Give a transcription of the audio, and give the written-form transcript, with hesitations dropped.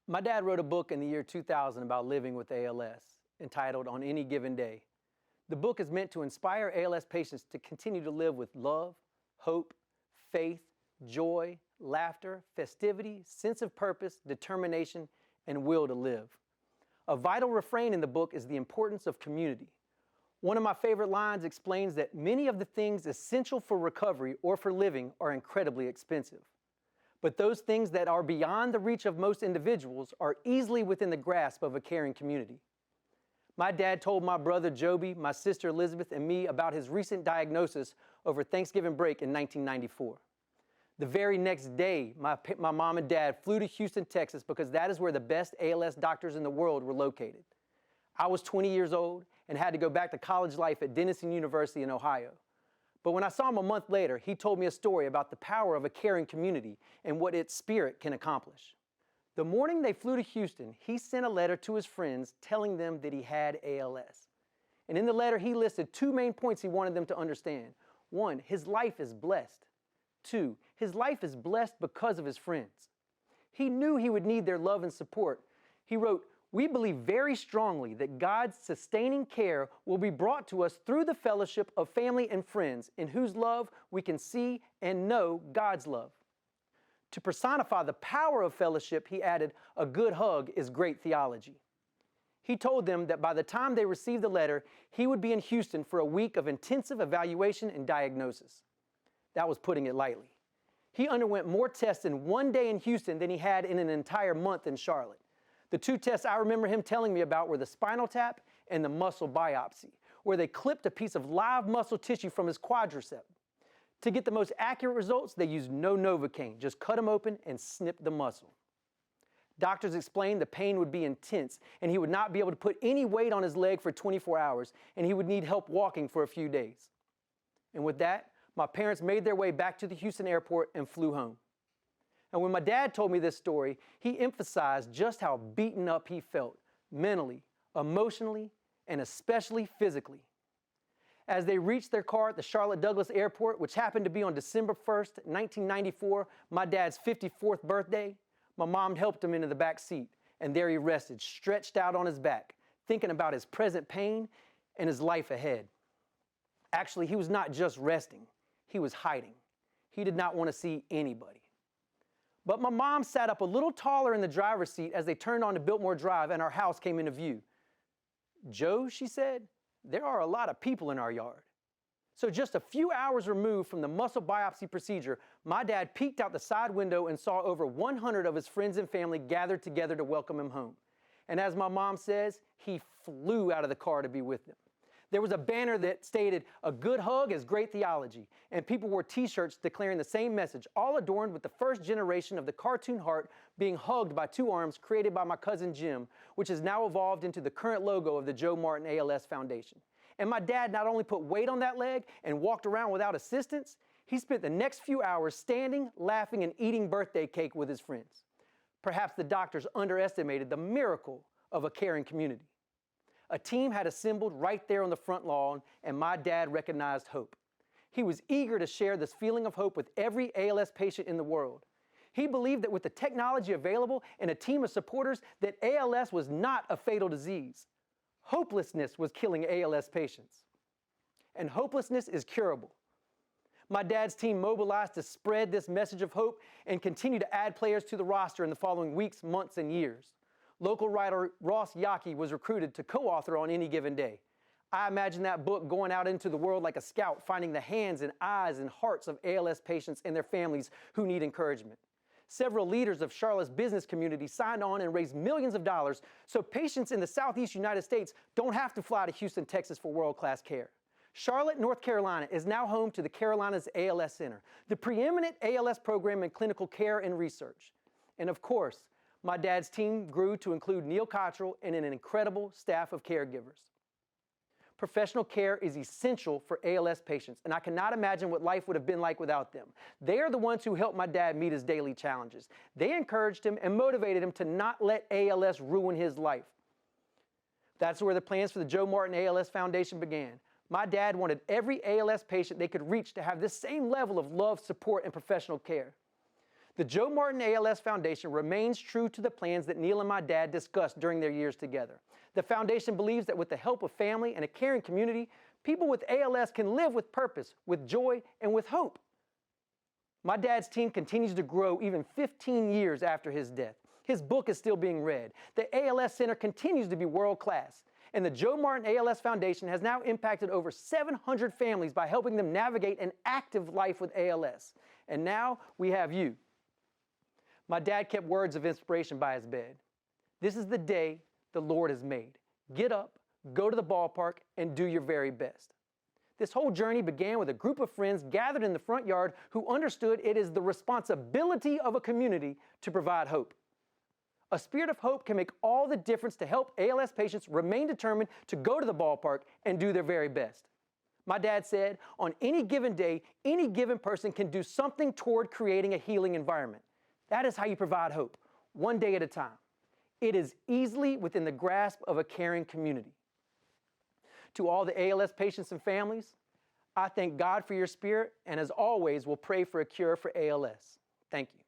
My dad wrote a book in the year 2000 about living with ALS, entitled On Any Given Day. The book is meant to inspire ALS patients to continue to live with love, hope, faith, joy, laughter, festivity, sense of purpose, determination, and will to live. A vital refrain in the book is the importance of community. One of my favorite lines explains that many of the things essential for recovery or for living are incredibly expensive. But those things that are beyond the reach of most individuals are easily within the grasp of a caring community. My dad told my brother Joby, my sister Elizabeth, and me about his recent diagnosis over Thanksgiving break in 1994. The very next day, my mom and dad flew to Houston, Texas, because that is where the best ALS doctors in the world were located. I was 20 years old and had to go back to college life at Denison University in Ohio. But when I saw him a month later, he told me a story about the power of a caring community and what its spirit can accomplish. The morning they flew to Houston, he sent a letter to his friends telling them that he had ALS. And in the letter, he listed two main points he wanted them to understand. One, his life is blessed. Two, his life is blessed because of his friends. He knew he would need their love and support. He wrote, "We believe very strongly that God's sustaining care will be brought to us through the fellowship of family and friends in whose love we can see and know God's love." To personify the power of fellowship, he added, "A good hug is great theology." He told them that by the time they received the letter, he would be in Houston for a week of intensive evaluation and diagnosis. That was putting it lightly. He underwent more tests in one day in Houston than he had in an entire month in Charlotte. The two tests I remember him telling me about were the spinal tap and the muscle biopsy, where they clipped a piece of live muscle tissue from his quadricep. To get the most accurate results, they used no Novocaine, just cut him open and snipped the muscle. Doctors explained the pain would be intense and he would not be able to put any weight on his leg for 24 hours and he would need help walking for a few days. And with that, my parents made their way back to the Houston airport and flew home. And when my dad told me this story, he emphasized just how beaten up he felt, mentally, emotionally, and especially physically. As they reached their car at the Charlotte Douglas Airport, which happened to be on December 1st, 1994, my dad's 54th birthday, my mom helped him into the back seat, and there he rested, stretched out on his back, thinking about his present pain and his life ahead. Actually, he was not just resting, he was hiding. He did not want to see anybody. But my mom sat up a little taller in the driver's seat as they turned onto Biltmore Drive and our house came into view. "Joe," she said, "there are a lot of people in our yard." So just a few hours removed from the muscle biopsy procedure, my dad peeked out the side window and saw over 100 of his friends and family gathered together to welcome him home. And as my mom says, he flew out of the car to be with them. There was a banner that stated, "A good hug is great theology," and people wore t-shirts declaring the same message, all adorned with the first generation of the cartoon heart being hugged by two arms created by my cousin Jim, which has now evolved into the current logo of the Joe Martin ALS Foundation. And my dad not only put weight on that leg and walked around without assistance, he spent the next few hours standing, laughing, and eating birthday cake with his friends. Perhaps the doctors underestimated the miracle of a caring community. A team had assembled right there on the front lawn, and my dad recognized hope. He was eager to share this feeling of hope with every ALS patient in the world. He believed that with the technology available and a team of supporters, that ALS was not a fatal disease. Hopelessness was killing ALS patients. And hopelessness is curable. My dad's team mobilized to spread this message of hope and continue to add players to the roster in the following weeks, months, and years. Local writer Ross Yockey was recruited to co-author On Any Given Day. I imagine that book going out into the world like a scout, finding the hands and eyes and hearts of ALS patients and their families who need encouragement. Several leaders of Charlotte's business community signed on and raised millions of dollars so patients in the Southeast United States don't have to fly to Houston, Texas for world-class care. Charlotte, North Carolina is now home to the Carolinas ALS Center, the preeminent ALS program in clinical care and research. And of course, my dad's team grew to include Neil Cottrell and an incredible staff of caregivers. Professional care is essential for ALS patients, and I cannot imagine what life would have been like without them. They are the ones who helped my dad meet his daily challenges. They encouraged him and motivated him to not let ALS ruin his life. That's where the plans for the Joe Martin ALS Foundation began. My dad wanted every ALS patient they could reach to have this same level of love, support, and professional care. The Joe Martin ALS Foundation remains true to the plans that Neil and my dad discussed during their years together. The foundation believes that with the help of family and a caring community, people with ALS can live with purpose, with joy, and with hope. My dad's team continues to grow even 15 years after his death. His book is still being read. The ALS Center continues to be world-class. And the Joe Martin ALS Foundation has now impacted over 700 families by helping them navigate an active life with ALS. And now we have you. My dad kept words of inspiration by his bed. This is the day the Lord has made. Get up, go to the ballpark, and do your very best. This whole journey began with a group of friends gathered in the front yard who understood it is the responsibility of a community to provide hope. A spirit of hope can make all the difference to help ALS patients remain determined to go to the ballpark and do their very best. My dad said, on any given day, any given person can do something toward creating a healing environment. That is how you provide hope, one day at a time. It is easily within the grasp of a caring community. To all the ALS patients and families, I thank God for your spirit, and as always, will pray for a cure for ALS. Thank you.